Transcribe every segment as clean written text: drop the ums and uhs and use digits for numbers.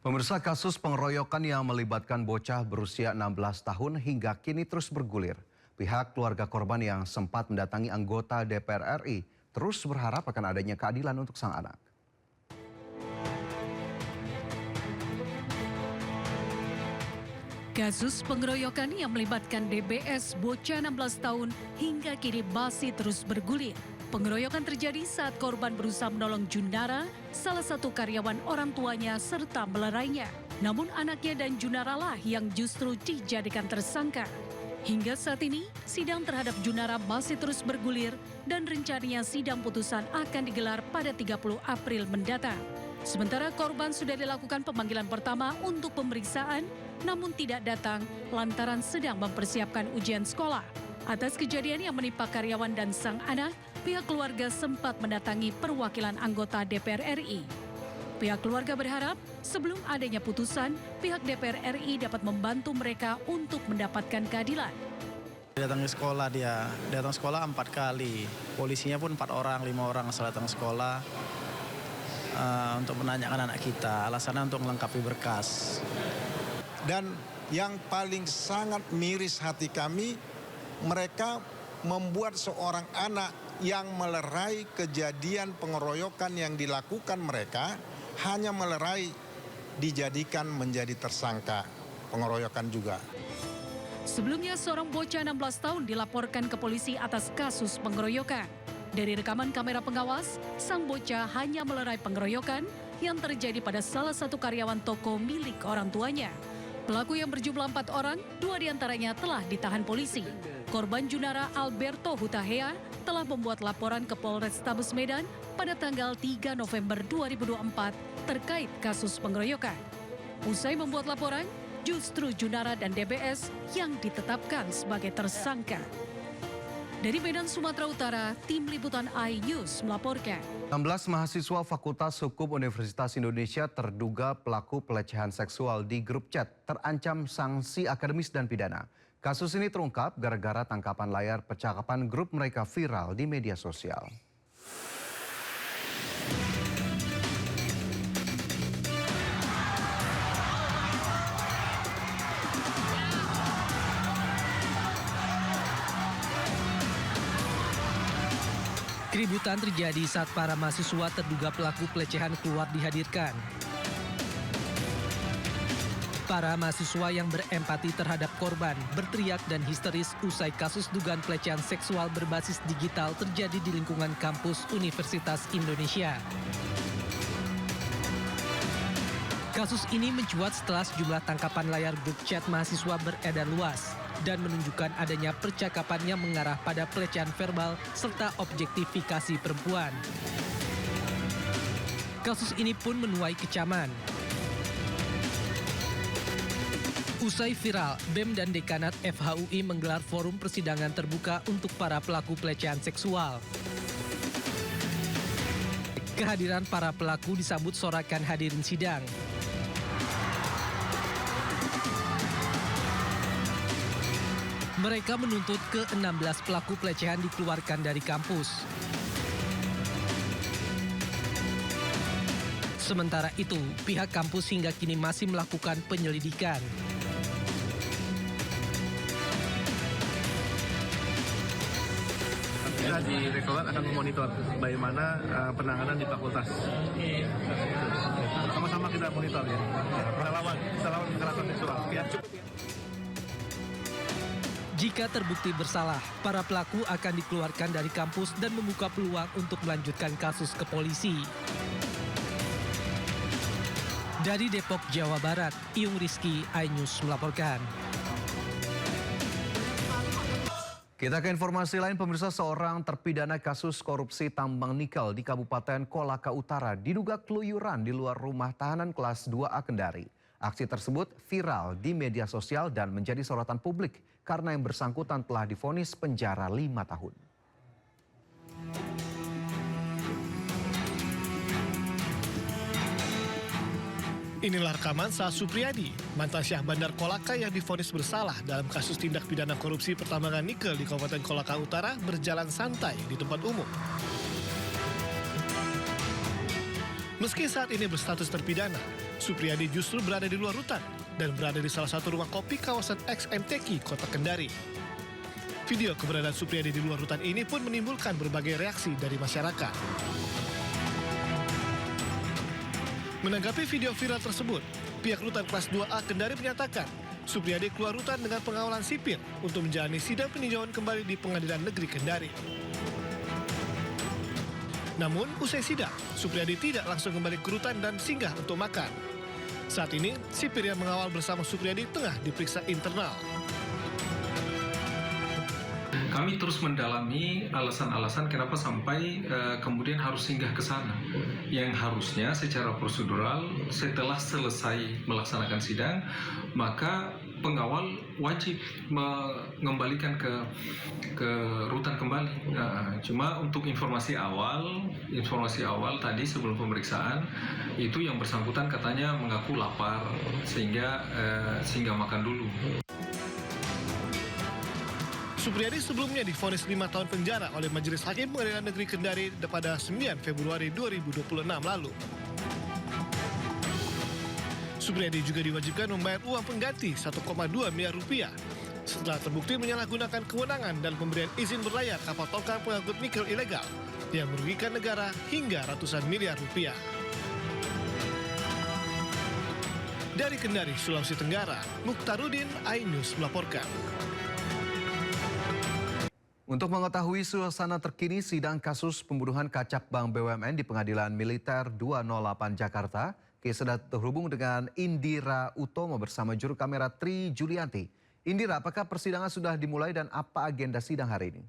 Pemirsa, kasus pengeroyokan yang melibatkan bocah berusia 16 tahun hingga kini terus bergulir. Pihak keluarga korban yang sempat mendatangi anggota DPR RI terus berharap akan adanya keadilan untuk sang anak. Kasus pengeroyokan yang melibatkan DBS bocah 16 tahun hingga kini masih terus bergulir. Pengeroyokan terjadi saat korban berusaha menolong Junara, salah satu karyawan orang tuanya serta melerainya. Namun anaknya dan Junara lah yang justru dijadikan tersangka. Hingga saat ini, sidang terhadap Junara masih terus bergulir dan rencananya sidang putusan akan digelar pada 30 April mendatang. Sementara korban sudah dilakukan pemanggilan pertama untuk pemeriksaan, namun tidak datang lantaran sedang mempersiapkan ujian sekolah. Atas kejadian yang menimpa karyawan dan sang anak, pihak keluarga sempat mendatangi perwakilan anggota DPR RI. Pihak keluarga berharap sebelum adanya putusan, pihak DPR RI dapat membantu mereka untuk mendapatkan keadilan. Datang ke sekolah datang sekolah 4 kali. Polisinya pun 4 orang, 5 orang asal datang sekolah untuk menanyakan anak kita, alasannya untuk melengkapi berkas. Dan yang paling sangat miris hati kami, mereka membuat seorang anak yang melerai kejadian pengeroyokan yang dilakukan mereka, hanya melerai dijadikan menjadi tersangka pengeroyokan juga. Sebelumnya seorang bocah 16 tahun dilaporkan ke polisi atas kasus pengeroyokan. Dari rekaman kamera pengawas, sang bocah hanya melerai pengeroyokan yang terjadi pada salah satu karyawan toko milik orang tuanya. Pelaku yang berjumlah 4 orang, 2 diantaranya telah ditahan polisi. Korban Junara Alberto Hutahea telah membuat laporan ke Polrestabes Medan pada tanggal 3 November 2024 terkait kasus pengeroyokan. Usai membuat laporan, justru Junara dan DBS yang ditetapkan sebagai tersangka. Dari Medan, Sumatera Utara, Tim Liputan iNews melaporkan. 16 mahasiswa Fakultas Hukum Universitas Indonesia terduga pelaku pelecehan seksual di grup chat terancam sanksi akademis dan pidana. Kasus ini terungkap gara-gara tangkapan layar percakapan grup mereka viral di media sosial. Keributan terjadi saat para mahasiswa terduga pelaku pelecehan keluar dihadirkan. Para mahasiswa yang berempati terhadap korban berteriak dan histeris usai kasus dugaan pelecehan seksual berbasis digital terjadi di lingkungan kampus Universitas Indonesia. Kasus ini mencuat setelah sejumlah tangkapan layar grup chat mahasiswa beredar luas dan menunjukkan adanya percakapan yang mengarah pada pelecehan verbal serta objektifikasi perempuan. Kasus ini pun menuai kecaman. Usai viral, BEM dan Dekanat FHUI menggelar forum persidangan terbuka untuk para pelaku pelecehan seksual. Kehadiran para pelaku disambut sorakan hadirin sidang. Mereka menuntut ke-16 pelaku pelecehan dikeluarkan dari kampus. Sementara itu, pihak kampus hingga kini masih melakukan penyelidikan. Kita di Rektorat akan memonitor bagaimana penanganan di fakultas. Sama-sama kita monitor ya. Kita lawan kekerasan seksual. Jika terbukti bersalah, para pelaku akan dikeluarkan dari kampus dan membuka peluang untuk melanjutkan kasus ke polisi. Dari Depok, Jawa Barat, Iyung Rizky, iNews melaporkan. Kita ke informasi lain, pemirsa. Seorang terpidana kasus korupsi tambang nikel di Kabupaten Kolaka Utara diduga keluyuran di luar rumah tahanan kelas 2A Kendari. Aksi tersebut viral di media sosial dan menjadi sorotan publik karena yang bersangkutan telah divonis penjara 5 tahun. Inilah rekaman saat Supriyadi, mantan Syah Bandar Kolaka yang divonis bersalah dalam kasus tindak pidana korupsi pertambangan nikel di Kabupaten Kolaka Utara berjalan santai di tempat umum. Meski saat ini berstatus terpidana, Supriyadi justru berada di luar rutan dan berada di salah satu rumah kopi kawasan XMTQ, Kota Kendari. Video keberadaan Supriyadi di luar rutan ini pun menimbulkan berbagai reaksi dari masyarakat. Menanggapi video viral tersebut, pihak rutan kelas 2A Kendari menyatakan Supriyadi keluar rutan dengan pengawalan sipir untuk menjalani sidang peninjauan kembali di Pengadilan Negeri Kendari. Namun, usai sidang, Supriyadi tidak langsung kembali ke rutan dan singgah untuk makan. Saat ini, sipir yang mengawal bersama Supriyadi tengah diperiksa internal. Kami terus mendalami alasan-alasan kenapa sampai kemudian harus singgah ke sana. Yang harusnya secara prosedural setelah selesai melaksanakan sidang, maka pengawal wajib mengembalikan ke rutan kembali. Cuma untuk informasi awal tadi sebelum pemeriksaan itu yang bersangkutan katanya mengaku lapar sehingga makan dulu. Supriyadi sebelumnya divonis 5 tahun penjara oleh Majelis Hakim Pengadilan Negeri Kendari pada 9 Februari 2026 lalu. Supriyadi juga diwajibkan membayar uang pengganti 1,2 miliar rupiah setelah terbukti menyalahgunakan kewenangan dan pemberian izin berlayar kapal tongkang pengangkut nikel ilegal yang merugikan negara hingga ratusan miliar rupiah. Dari Kendari, Sulawesi Tenggara, Mukhtarudin, iNews melaporkan. Untuk mengetahui suasana terkini sidang kasus pembunuhan kacak bank BUMN di Pengadilan Militer 208 Jakarta, kita sudah terhubung dengan Indira Utomo bersama juru kamera Tri Julianti. Indira, apakah persidangan sudah dimulai dan apa agenda sidang hari ini?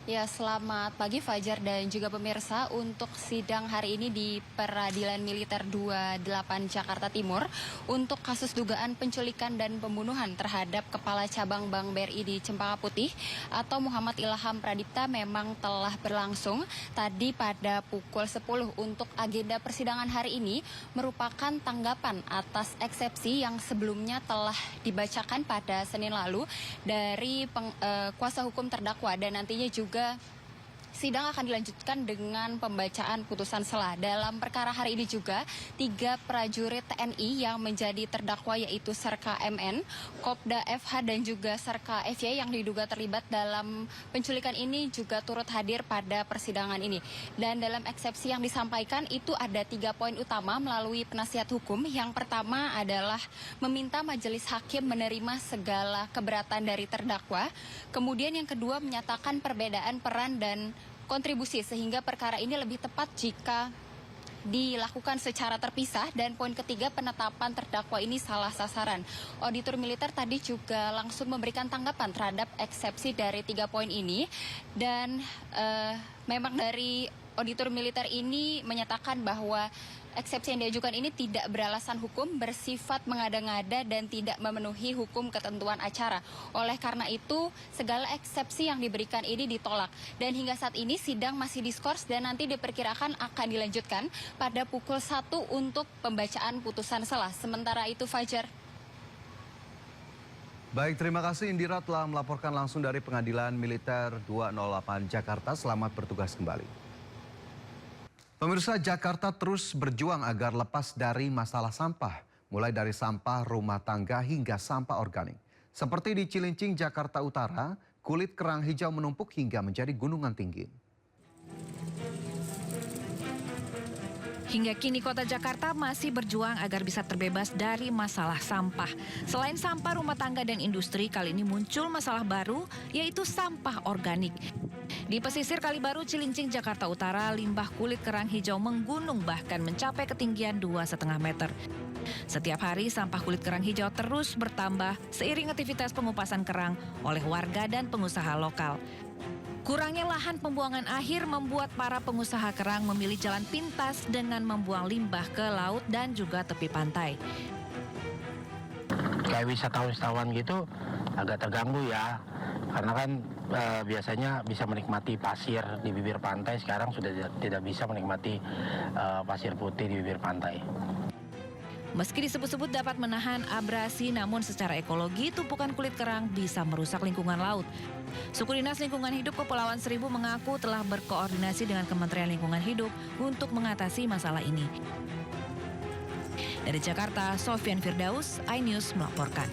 Ya, selamat pagi Fajar dan juga pemirsa. Untuk sidang hari ini di Peradilan Militer 28 Jakarta Timur untuk kasus dugaan penculikan dan pembunuhan terhadap Kepala Cabang Bank BRI di Cempaka Putih atau Muhammad Ilham Pradipta memang telah berlangsung tadi pada pukul 10. Untuk agenda persidangan hari ini merupakan tanggapan atas eksepsi yang sebelumnya telah dibacakan pada Senin lalu dari kuasa hukum terdakwa, dan nantinya juga sidang akan dilanjutkan dengan pembacaan putusan sela. Dalam perkara hari ini juga 3 prajurit TNI yang menjadi terdakwa yaitu Serka MN, Kopda FH dan juga Serka FY yang diduga terlibat dalam penculikan ini juga turut hadir pada persidangan ini. Dan dalam eksepsi yang disampaikan itu ada 3 poin utama melalui penasihat hukum. Yang pertama adalah meminta majelis hakim menerima segala keberatan dari terdakwa. Kemudian yang kedua menyatakan perbedaan peran dan kontribusi sehingga perkara ini lebih tepat jika dilakukan secara terpisah. Dan poin ketiga, penetapan terdakwa ini salah sasaran. Auditor militer tadi juga langsung memberikan tanggapan terhadap eksepsi dari 3 poin ini, dan memang dari auditor militer ini menyatakan bahwa eksepsi yang diajukan ini tidak beralasan hukum, bersifat mengada-ngada dan tidak memenuhi hukum ketentuan acara. Oleh karena itu, segala eksepsi yang diberikan ini ditolak. Dan hingga saat ini sidang masih diskors dan nanti diperkirakan akan dilanjutkan pada pukul 1 untuk pembacaan putusan sela. Sementara itu, Fajar. Baik, terima kasih Indira telah melaporkan langsung dari Pengadilan Militer 208 Jakarta. Selamat bertugas kembali. Pemirsa, Jakarta terus berjuang agar lepas dari masalah sampah, mulai dari sampah rumah tangga hingga sampah organik. Seperti di Cilincing, Jakarta Utara, kulit kerang hijau menumpuk hingga menjadi gunungan tinggi. Hingga kini kota Jakarta masih berjuang agar bisa terbebas dari masalah sampah. Selain sampah rumah tangga dan industri, kali ini muncul masalah baru, yaitu sampah organik. Di pesisir Kalibaru, Cilincing, Jakarta Utara, limbah kulit kerang hijau menggunung bahkan mencapai ketinggian 2,5 meter. Setiap hari sampah kulit kerang hijau terus bertambah seiring aktivitas pengupasan kerang oleh warga dan pengusaha lokal. Kurangnya lahan pembuangan akhir membuat para pengusaha kerang memilih jalan pintas dengan membuang limbah ke laut dan juga tepi pantai. Kayak wisatawan gitu agak terganggu ya, karena kan biasanya bisa menikmati pasir di bibir pantai, sekarang sudah tidak bisa menikmati pasir putih di bibir pantai. Meski disebut-sebut dapat menahan abrasi, namun secara ekologi tumpukan kulit kerang bisa merusak lingkungan laut. Suku Dinas Lingkungan Hidup Kepulauan Seribu mengaku telah berkoordinasi dengan Kementerian Lingkungan Hidup untuk mengatasi masalah ini. Dari Jakarta, Sofyan Firdaus, iNews melaporkan.